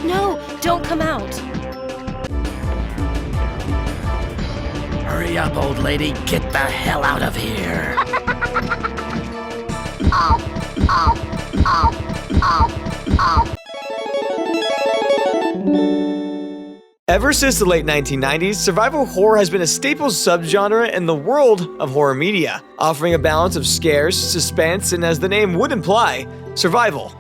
No, don't come out. Hurry up, old lady. Get the hell out of here. Ever since the late 1990s, survival horror has been a staple subgenre in the world of horror media, offering a balance of scares, suspense, and as the name would imply, survival.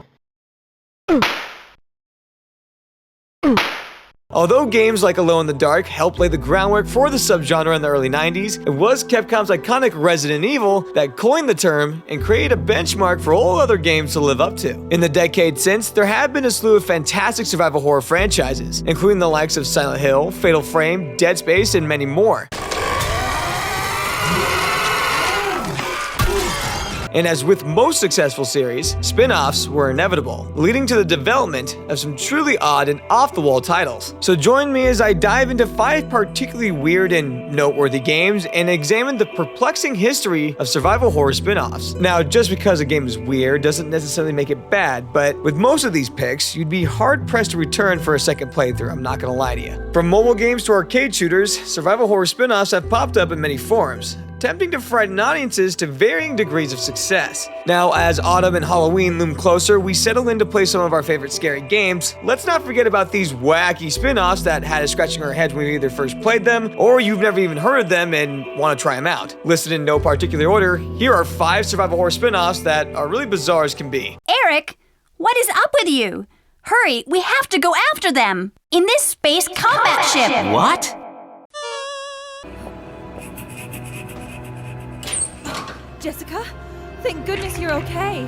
Although games like Alone in the Dark helped lay the groundwork for the subgenre in the early 90s, it was Capcom's iconic Resident Evil that coined the term and created a benchmark for all other games to live up to. In the decade since, there have been a slew of fantastic survival horror franchises, including the likes of Silent Hill, Fatal Frame, Dead Space, and many more. And as with most successful series, spin-offs were inevitable, leading to the development of some truly odd and off-the-wall titles. So join me as I dive into 5 particularly weird and noteworthy games and examine the perplexing history of survival horror spin-offs. Now, just because a game is weird doesn't necessarily make it bad, but with most of these picks, you'd be hard-pressed to return for a second playthrough, I'm not gonna lie to you. From mobile games to arcade shooters, survival horror spin-offs have popped up in many forms, attempting to frighten audiences to varying degrees of success. Now, as autumn and Halloween loom closer, we settle in to play some of our favorite scary games. Let's not forget about these wacky spin-offs that had us scratching our heads when we either first played them, or you've never even heard of them and want to try them out. Listed in no particular order, here are 5 survival horror spin-offs that are really bizarre as can be. Eric, what is up with you? Hurry, we have to go after them! In this space combat ship! What? Jessica? Thank goodness you're okay.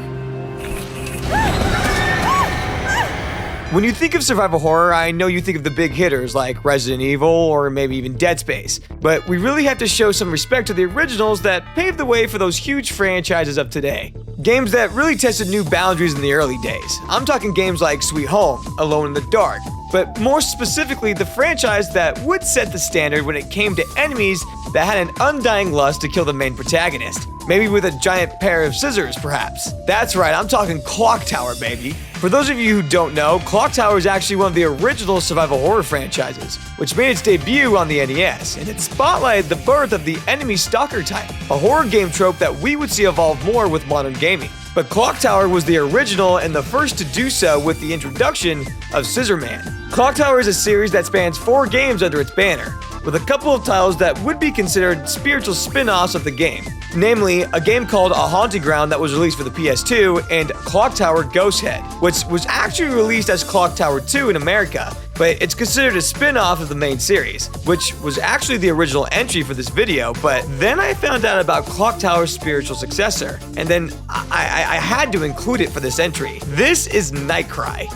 When you think of survival horror, I know you think of the big hitters like Resident Evil or maybe even Dead Space, but we really have to show some respect to the originals that paved the way for those huge franchises of today. Games that really tested new boundaries in the early days. I'm talking games like Sweet Home, Alone in the Dark, but more specifically the franchise that would set the standard when it came to enemies that had an undying lust to kill the main protagonist. Maybe with a giant pair of scissors, perhaps. That's right, I'm talking Clock Tower, baby. For those of you who don't know, Clock Tower is actually one of the original survival horror franchises, which made its debut on the NES, and it spotlighted the birth of the enemy stalker type, a horror game trope that we would see evolve more with modern gaming. But Clock Tower was the original and the first to do so with the introduction of Scissor Man. Clock Tower is a series that spans 4 games under its banner, with a couple of titles that would be considered spiritual spin-offs of the game. Namely, a game called A Haunting Ground that was released for the PS2, and Clock Tower Ghost Head, which was actually released as Clock Tower 2 in America, but it's considered a spin-off of the main series, which was actually the original entry for this video, but then I found out about Clock Tower's spiritual successor, and then I had to include it for this entry. This is NightCry.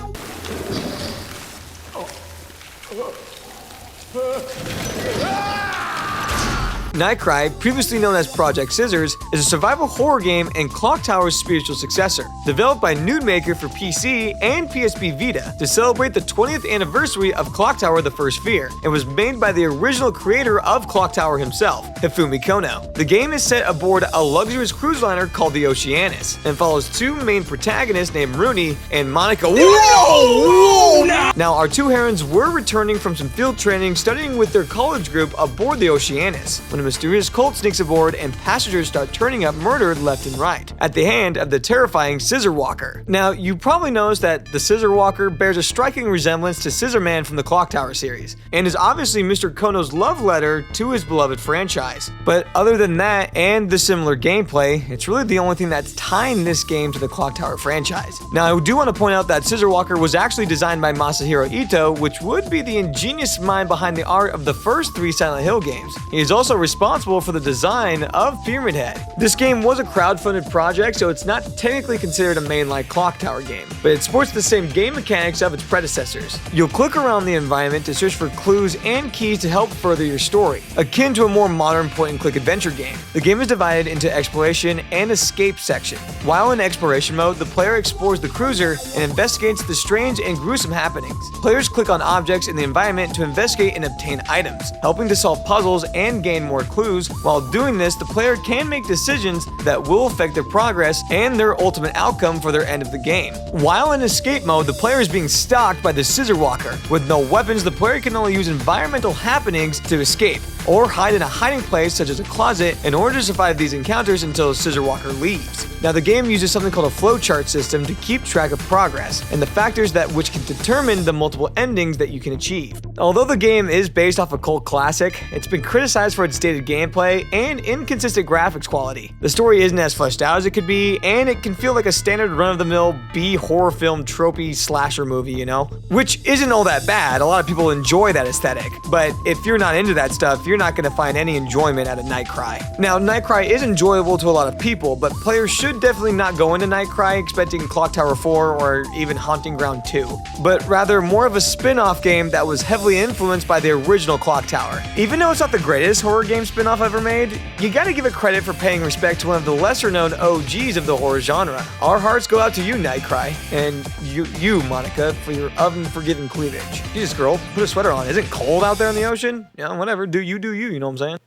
NightCry, previously known as Project Scissors, is a survival horror game and Clock Tower's spiritual successor, developed by Nude Maker for PC and PSP Vita to celebrate the 20th anniversary of Clock Tower: The First Fear, and was made by the original creator of Clock Tower himself, Hifumi Kono. The game is set aboard a luxurious cruise liner called the Oceanus, and follows 2 main protagonists named Rooney and Monica. Whoa! Now, our 2 heroines were returning from some field training studying with their college group aboard the Oceanus, when a mysterious cult sneaks aboard and passengers start turning up murdered left and right, at the hand of the terrifying Scissor Walker. Now, you probably noticed that the Scissor Walker bears a striking resemblance to Scissor Man from the Clock Tower series, and is obviously Mr. Kono's love letter to his beloved franchise. But other than that, and the similar gameplay, it's really the only thing that's tying this game to the Clock Tower franchise. Now, I do want to point out that Scissor Walker was actually designed by Masahiro Ito, which would be the ingenious mind behind the art of the first 3 Silent Hill games. He is also responsible for the design of Pyramid Head. This game was a crowdfunded project, so it's not technically considered a mainline Clock Tower game, but it sports the same game mechanics of its predecessors. You'll click around the environment to search for clues and keys to help further your story, akin to a more modern point-and-click adventure game. The game is divided into exploration and escape section. While in exploration mode, the player explores the cruiser and investigates the strange and gruesome happenings. Players click on objects in the environment to investigate and obtain items, helping to solve puzzles and gain more clues. While doing this, the player can make decisions that will affect their progress and their ultimate outcome for their end of the game. While in escape mode, the player is being stalked by the Scissor Walker. With no weapons, the player can only use environmental happenings to escape, or hide in a hiding place such as a closet in order to survive these encounters until Scissor Walker leaves. Now, the game uses something called a flowchart system to keep track of progress and the factors which can determine the multiple endings that you can achieve. Although the game is based off a cult classic, it's been criticized for its dated gameplay and inconsistent graphics quality. The story isn't as fleshed out as it could be, and it can feel like a standard run-of-the-mill B horror film tropey slasher movie, you know? Which isn't all that bad. A lot of people enjoy that aesthetic, but if you're not into that stuff, you're not going to find any enjoyment out of NightCry. Now, NightCry is enjoyable to a lot of people, but players should definitely not go into NightCry expecting Clock Tower 4 or even Haunting Ground 2, but rather more of a spin-off game that was heavily influenced by the original Clock Tower. Even though it's not the greatest horror game spin-off ever made, you gotta give it credit for paying respect to one of the lesser-known OGs of the horror genre. Our hearts go out to you, NightCry, and you, Monica, for your oven-forgiving cleavage. Jesus, girl, put a sweater on. Isn't it cold out there in the ocean? Yeah, whatever. Do you, you know what I'm saying?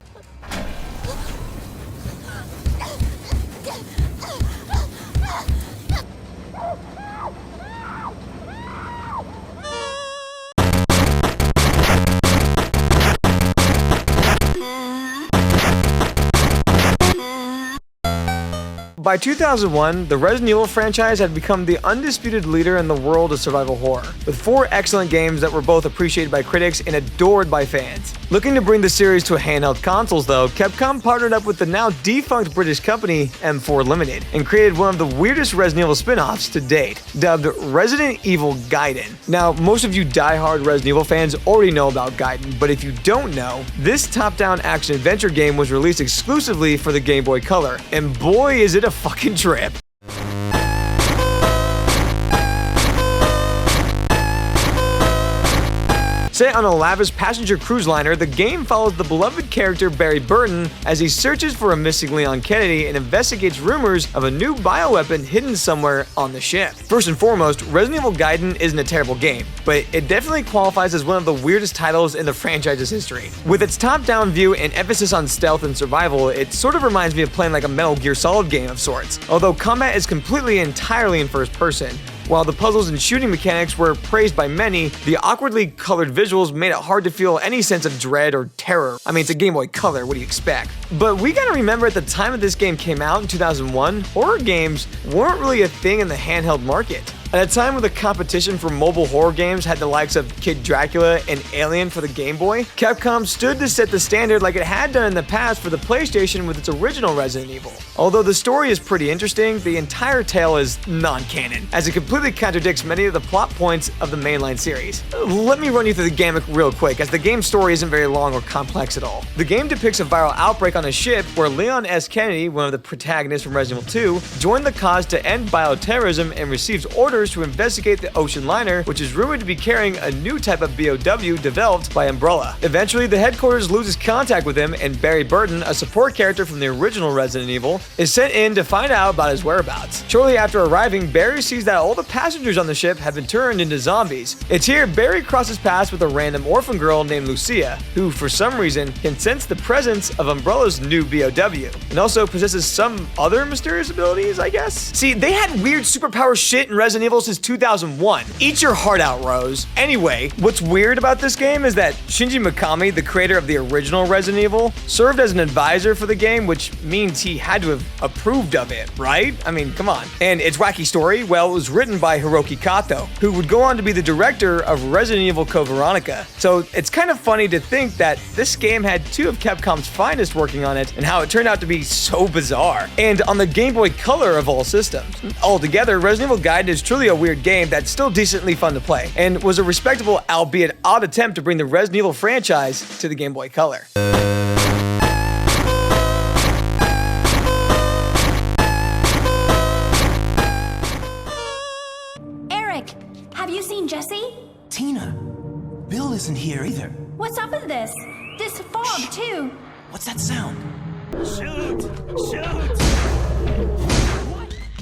By 2001, the Resident Evil franchise had become the undisputed leader in the world of survival horror, with 4 excellent games that were both appreciated by critics and adored by fans. Looking to bring the series to handheld consoles though, Capcom partnered up with the now defunct British company M4 Limited and created one of the weirdest Resident Evil spin-offs to date, dubbed Resident Evil Gaiden. Now, most of you die-hard Resident Evil fans already know about Gaiden, but if you don't know, this top-down action-adventure game was released exclusively for the Game Boy Color, and boy is it a fucking trip. Set on a lavish passenger cruise liner, the game follows the beloved character Barry Burton as he searches for a missing Leon Kennedy and investigates rumors of a new bioweapon hidden somewhere on the ship. First and foremost, Resident Evil Gaiden isn't a terrible game, but it definitely qualifies as one of the weirdest titles in the franchise's history. With its top-down view and emphasis on stealth and survival, it sort of reminds me of playing like a Metal Gear Solid game of sorts, although combat is completely and entirely in first person. While the puzzles and shooting mechanics were praised by many, the awkwardly colored visuals made it hard to feel any sense of dread or terror. I mean, it's a Game Boy Color, what do you expect? But we gotta remember at the time that this game came out in 2001, horror games weren't really a thing in the handheld market. At a time when the competition for mobile horror games had the likes of Kid Dracula and Alien for the Game Boy, Capcom stood to set the standard like it had done in the past for the PlayStation with its original Resident Evil. Although the story is pretty interesting, the entire tale is non-canon, as it completely contradicts many of the plot points of the mainline series. Let me run you through the gamut real quick, as the game's story isn't very long or complex at all. The game depicts a viral outbreak on a ship where Leon S. Kennedy, one of the protagonists from Resident Evil 2, joined the cause to end bioterrorism and receives orders to investigate the ocean liner, which is rumored to be carrying a new type of BOW developed by Umbrella. Eventually, the headquarters loses contact with him, and Barry Burton, a support character from the original Resident Evil, is sent in to find out about his whereabouts. Shortly after arriving, Barry sees that all the passengers on the ship have been turned into zombies. It's here Barry crosses paths with a random orphan girl named Lucia, who for some reason can sense the presence of Umbrella's new BOW, and also possesses some other mysterious abilities, I guess? See, they had weird superpower shit in Resident Evil since 2001. Eat your heart out, Rose. Anyway, what's weird about this game is that Shinji Mikami, the creator of the original Resident Evil, served as an advisor for the game, which means he had to have approved of it, right? I mean, come on. And its wacky story, well, it was written by Hiroki Kato, who would go on to be the director of Resident Evil Code Veronica. So it's kind of funny to think that this game had two of Capcom's finest working on it, and how it turned out to be so bizarre. And on the Game Boy Color of all systems. Altogether, Resident Evil Gaiden is truly a weird game that's still decently fun to play, and was a respectable, albeit odd attempt to bring the Resident Evil franchise to the Game Boy Color. Eric, have you seen Jesse? Tina, Bill isn't here either. What's up with this? This fog, too. What's that sound? Shoot! Shoot!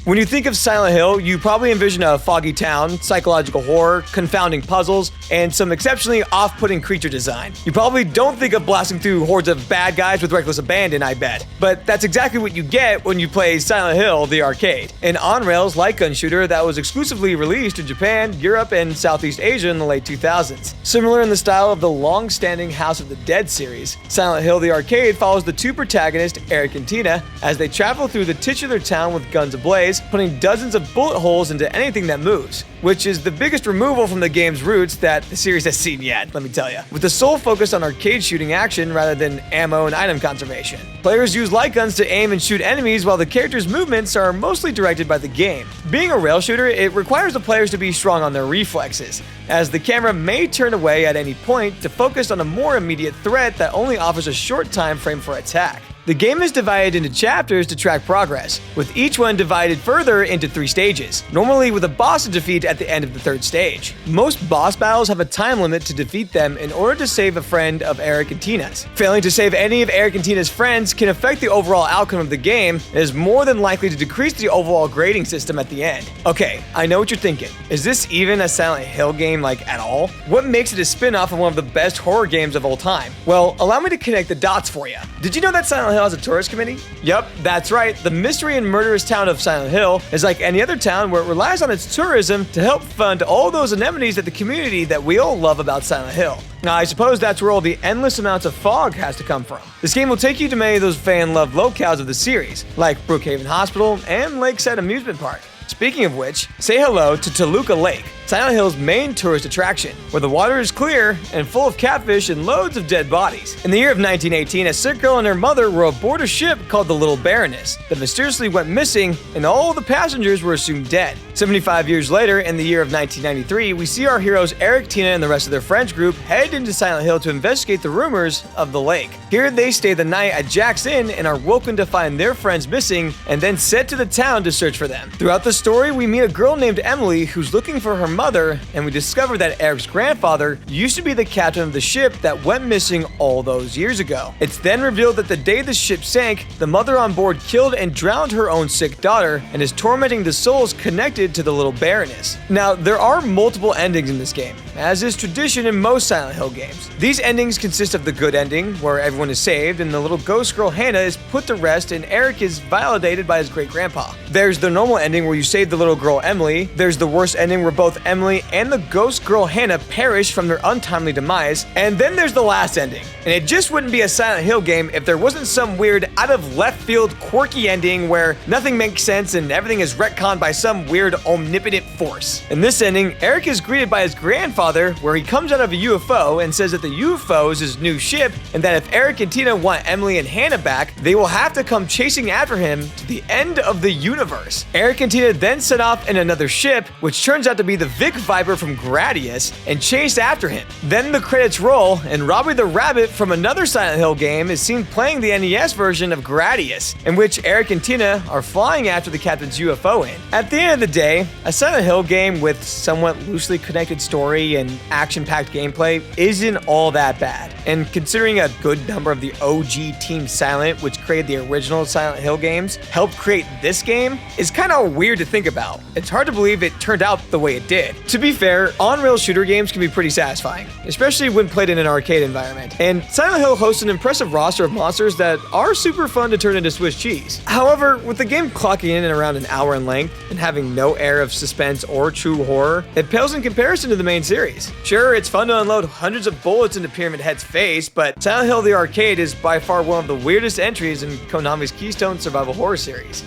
When you think of Silent Hill, you probably envision a foggy town, psychological horror, confounding puzzles, and some exceptionally off-putting creature design. You probably don't think of blasting through hordes of bad guys with reckless abandon, I bet. But that's exactly what you get when you play Silent Hill, the arcade, an on-rails light gun shooter that was exclusively released in Japan, Europe, and Southeast Asia in the late 2000s. Similar in the style of the long-standing House of the Dead series, Silent Hill, the arcade follows the two protagonists, Eric and Tina, as they travel through the titular town with guns ablaze, putting dozens of bullet holes into anything that moves, which is the biggest removal from the game's roots that the series has seen yet, let me tell you. With the sole focus on arcade shooting action rather than ammo and item conservation. Players use light guns to aim and shoot enemies while the characters' movements are mostly directed by the game. Being a rail shooter, it requires the players to be strong on their reflexes, as the camera may turn away at any point to focus on a more immediate threat that only offers a short time frame for attack. The game is divided into chapters to track progress, with each one divided further into 3 stages, normally with a boss to defeat at the end of the 3rd stage. Most boss battles have a time limit to defeat them in order to save a friend of Eric and Tina's. Failing to save any of Eric and Tina's friends can affect the overall outcome of the game and is more than likely to decrease the overall grading system at the end. Okay, I know what you're thinking. Is this even a Silent Hill game at all? What makes it a spin-off of one of the best horror games of all time? Well, allow me to connect the dots for you. Did you know that Silent Hill has a tourist committee? Yup, that's right. The mystery and murderous town of Silent Hill is like any other town where it relies on its tourism to help fund all those anemones at the community that we all love about Silent Hill. Now, I suppose that's where all the endless amounts of fog has to come from. This game will take you to many of those fan-loved locales of the series, like Brookhaven Hospital and Lakeside Amusement Park. Speaking of which, say hello to Toluca Lake, Silent Hill's main tourist attraction, where the water is clear and full of catfish and loads of dead bodies. In the year of 1918, a sick girl and her mother were aboard a ship called the Little Baroness that mysteriously went missing, and all the passengers were assumed dead. 75 years later, in the year of 1993, we see our heroes Eric, Tina, and the rest of their friends group head into Silent Hill to investigate the rumors of the lake. Here, they stay the night at Jack's Inn and are woken to find their friends missing, and then set to the town to search for them. Throughout the story, we meet a girl named Emily who's looking for her mother, and we discover that Eric's grandfather used to be the captain of the ship that went missing all those years ago. It's then revealed that the day the ship sank, the mother on board killed and drowned her own sick daughter and is tormenting the souls connected to the Little Baroness. Now, there are multiple endings in this game, as is tradition in most Silent Hill games. These endings consist of the good ending, where everyone is saved and the little ghost girl Hannah is put to rest and Eric is validated by his great-grandpa. There's the normal ending where you save the little girl Emily. There's the worst ending where both Emily and the ghost girl Hannah perish from their untimely demise. And then there's the last ending. And it just wouldn't be a Silent Hill game if there wasn't some weird, out-of-left-field, quirky ending where nothing makes sense and everything is retconned by some weird, omnipotent force. In this ending, Eric is greeted by his grandfather, where he comes out of a UFO and says that the UFO is his new ship, and that if Eric and Tina want Emily and Hannah back, they will have to come chasing after him to the end of the universe. Eric and Tina then set off in another ship, which turns out to be the Vic Viper from Gradius, and chase after him. Then the credits roll, and Robbie the Rabbit from another Silent Hill game is seen playing the NES version of Gradius, in which Eric and Tina are flying after the captain's UFO in. At the end of the day, a Silent Hill game with somewhat loosely connected story and action-packed gameplay isn't all that bad. And considering a good number of the OG Team Silent, which created the original Silent Hill games, helped create this game, is kind of weird to think about. It's hard to believe it turned out the way it did. To be fair, on-rail shooter games can be pretty satisfying, especially when played in an arcade environment. And Silent Hill hosts an impressive roster of monsters that are super fun to turn into Swiss cheese. However, with the game clocking in at around an hour in length and having no air of suspense or true horror, it pales in comparison to the main series. Sure, it's fun to unload hundreds of bullets into Pyramid Head's face, but Silent Hill the Arcade is by far one of the weirdest entries in Konami's Keystone survival horror series.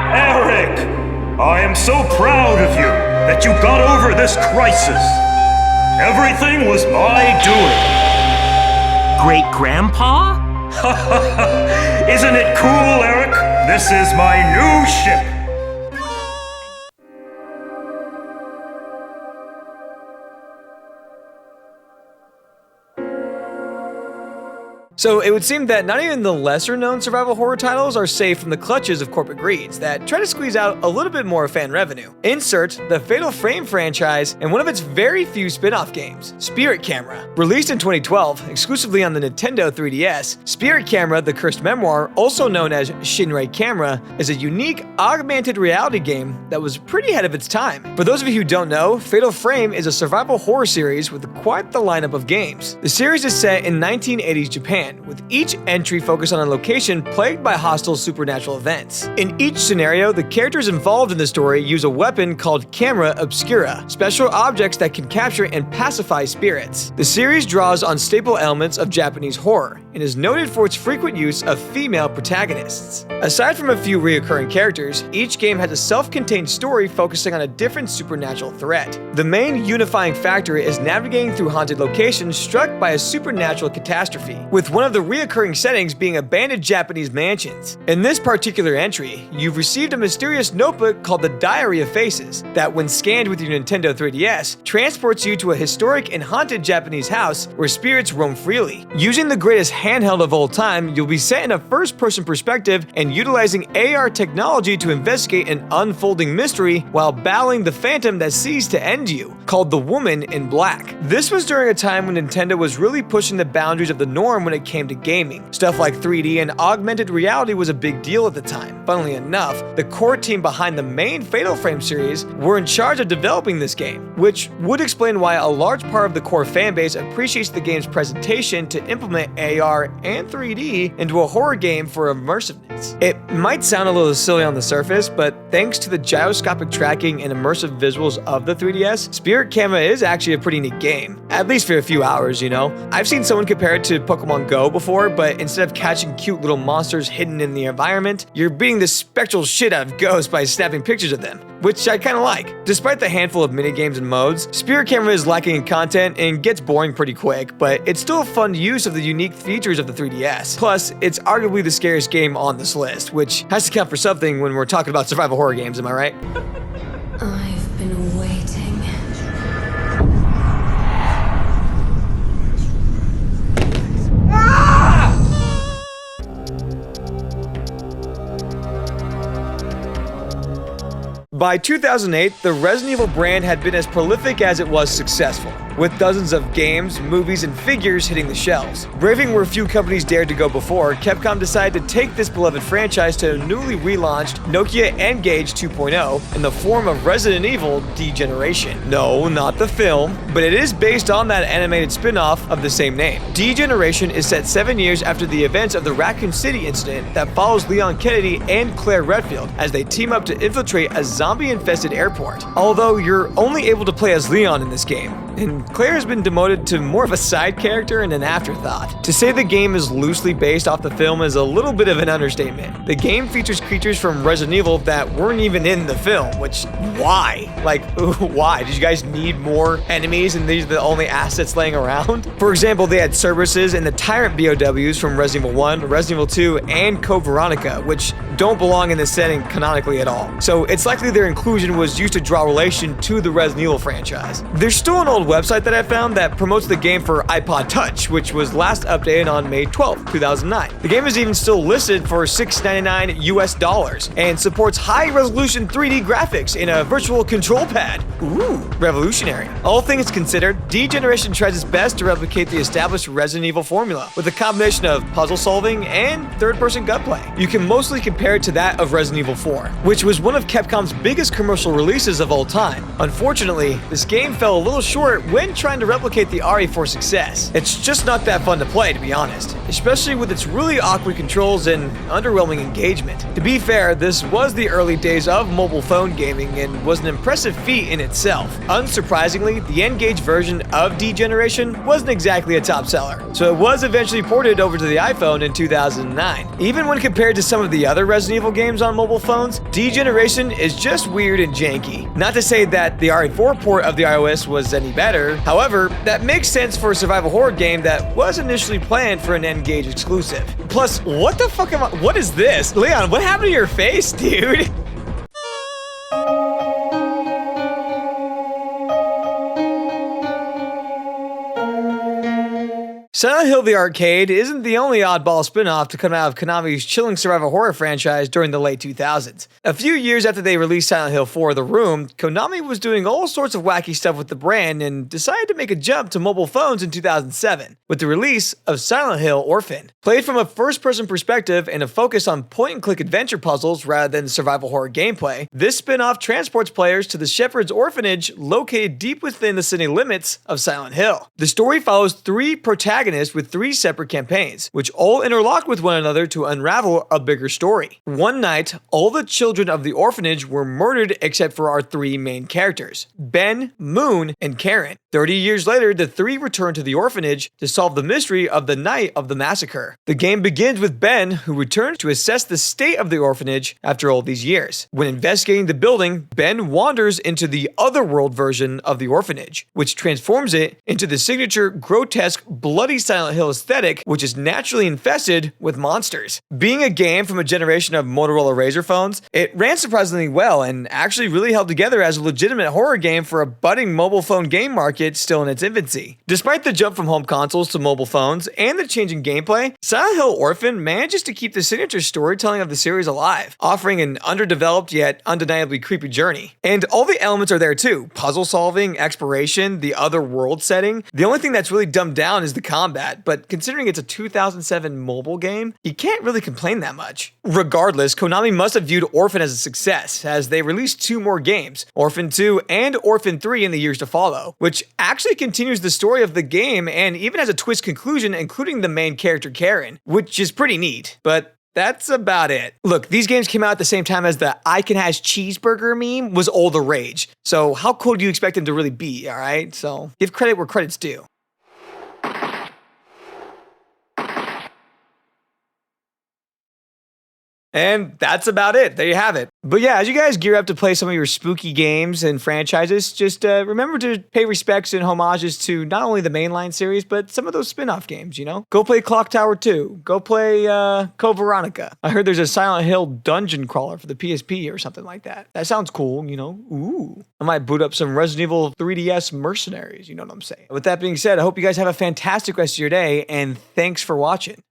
Eric! I am so proud of you that you got over this crisis. Everything was my doing. Great-grandpa? Isn't it cool, Eric? This is my new ship. So it would seem that not even the lesser-known survival horror titles are safe from the clutches of corporate greeds that try to squeeze out a little bit more fan revenue. Insert the Fatal Frame franchise and one of its very few spin-off games, Spirit Camera. Released in 2012, exclusively on the Nintendo 3DS, Spirit Camera: The Cursed Memoir, also known as Shinrei Camera, is a unique augmented reality game that was pretty ahead of its time. For those of you who don't know, Fatal Frame is a survival horror series with quite the lineup of games. The series is set in 1980s Japan, with each entry focused on a location plagued by hostile supernatural events. In each scenario, the characters involved in the story use a weapon called Camera Obscura, special objects that can capture and pacify spirits. The series draws on staple elements of Japanese horror and is noted for its frequent use of female protagonists. Aside from a few recurring characters, each game has a self-contained story focusing on a different supernatural threat. The main unifying factor is navigating through haunted locations struck by a supernatural catastrophe, with one of the recurring settings being abandoned Japanese mansions. In this particular entry, you've received a mysterious notebook called the Diary of Faces that, when scanned with your Nintendo 3DS, transports you to a historic and haunted Japanese house where spirits roam freely. Using the greatest handheld of all time, you'll be set in a first-person perspective and utilizing AR technology to investigate an unfolding mystery while battling the phantom that seeks to end you, called the Woman in Black. This was during a time when Nintendo was really pushing the boundaries of the norm when it came to gaming. Stuff like 3D and augmented reality was a big deal at the time. Funnily enough, the core team behind the main Fatal Frame series were in charge of developing this game, which would explain why a large part of the core fanbase appreciates the game's presentation to implement AR and 3D into a horror game for immersiveness. It might sound a little silly on the surface, but thanks to the gyroscopic tracking and immersive visuals of the 3DS, Spirit Camera is actually a pretty neat game. At least for a few hours, you know? I've seen someone compare it to Pokemon Go before, but instead of catching cute little monsters hidden in the environment, you're beating the spectral shit out of ghosts by snapping pictures of them, which I kinda like. Despite the handful of minigames and modes, Spirit Camera is lacking in content and gets boring pretty quick, but it's still a fun use of the unique features of the 3DS. Plus, it's arguably the scariest game on this list, which has to count for something when we're talking about survival horror games, am I right? I've been waiting. By 2008, the Resident Evil brand had been as prolific as it was successful, with dozens of games, movies, and figures hitting the shelves. Braving where few companies dared to go before, Capcom decided to take this beloved franchise to a newly relaunched Nokia N-Gage 2.0 in the form of Resident Evil Degeneration. No, not the film, but it is based on that animated spin-off of the same name. Degeneration is set 7 years after the events of the Raccoon City incident that follows Leon Kennedy and Claire Redfield as they team up to infiltrate a zombie-infested airport. Although you're only able to play as Leon in this game, and Claire has been demoted to more of a side character and an afterthought. To say the game is loosely based off the film is a little bit of an understatement. The game features creatures from Resident Evil that weren't even in the film, which, why? Like, why? Did you guys need more enemies and these are the only assets laying around? For example, they had Cerberuses and the Tyrant BOWs from Resident Evil 1, Resident Evil 2, and Code Veronica, which don't belong in this setting canonically at all. So it's likely their inclusion was used to draw relation to the Resident Evil franchise. There's still an old website that I found that promotes the game for iPod Touch, which was last updated on May 12, 2009. The game is even still listed for $6.99 US and supports high-resolution 3D graphics in a virtual control pad. Ooh, revolutionary. All things considered, Degeneration tries its best to replicate the established Resident Evil formula with a combination of puzzle solving and third-person gunplay. You can mostly compare it to that of Resident Evil 4, which was one of Capcom's biggest commercial releases of all time. Unfortunately, this game fell a little short when trying to replicate the RE4 success. It's just not that fun to play, to be honest, especially with its really awkward controls and underwhelming engagement. To be fair, this was the early days of mobile phone gaming and was an impressive feat in itself. Unsurprisingly, the N-Gage version of Degeneration wasn't exactly a top seller, so it was eventually ported over to the iPhone in 2009. Even when compared to some of the other Resident Evil games on mobile phones, Degeneration is just weird and janky. Not to say that the RE4 port of the iOS was any better, however, that makes sense for a survival horror game that was initially planned for an N-Gage exclusive. Plus, what the fuck what is this? Leon, what happened to your face, dude? Silent Hill the Arcade isn't the only oddball spin-off to come out of Konami's chilling survival horror franchise during the late 2000s. A few years after they released Silent Hill 4 The Room, Konami was doing all sorts of wacky stuff with the brand and decided to make a jump to mobile phones in 2007 with the release of Silent Hill Orphan. Played from a first-person perspective and a focus on point-and-click adventure puzzles rather than survival horror gameplay, this spin-off transports players to the Shepherd's Orphanage located deep within the city limits of Silent Hill. The story follows three protagonists with three separate campaigns, which all interlock with one another to unravel a bigger story. One night, all the children of the orphanage were murdered except for our three main characters, Ben, Moon, and Karen. 30 years later, the three return to the orphanage to solve the mystery of the night of the massacre. The game begins with Ben, who returns to assess the state of the orphanage after all these years. When investigating the building, Ben wanders into the otherworld version of the orphanage, which transforms it into the signature grotesque bloody Silent Hill aesthetic, which is naturally infested with monsters. Being a game from a generation of Motorola Razr phones, it ran surprisingly well and actually really held together as a legitimate horror game for a budding mobile phone game market still in its infancy. Despite the jump from home consoles to mobile phones and the change in gameplay, Silent Hill Orphan manages to keep the signature storytelling of the series alive, offering an underdeveloped yet undeniably creepy journey. And all the elements are there too: puzzle solving, exploration, the other world setting. The only thing that's really dumbed down is the combat, but considering it's a 2007 mobile game, you can't really complain that much. Regardless, Konami must have viewed Orphan as a success, as they released two more games, Orphan 2 and Orphan 3 in the years to follow, which actually continues the story of the game and even has a twist conclusion including the main character Karen, which is pretty neat, but that's about it. Look, these games came out at the same time as the I can has cheeseburger meme was all the rage, so how cool do you expect them to really be, alright? So give credit where credit's due. And that's about it. There you have it. But yeah, as you guys gear up to play some of your spooky games and franchises, just remember to pay respects and homages to not only the mainline series, but some of those spin-off games, you know? Go play Clock Tower 2. Go play Code Veronica. I heard there's a Silent Hill dungeon crawler for the PSP or something like that. That sounds cool, you know? Ooh. I might boot up some Resident Evil 3DS Mercenaries, you know what I'm saying? With that being said, I hope you guys have a fantastic rest of your day, and thanks for watching.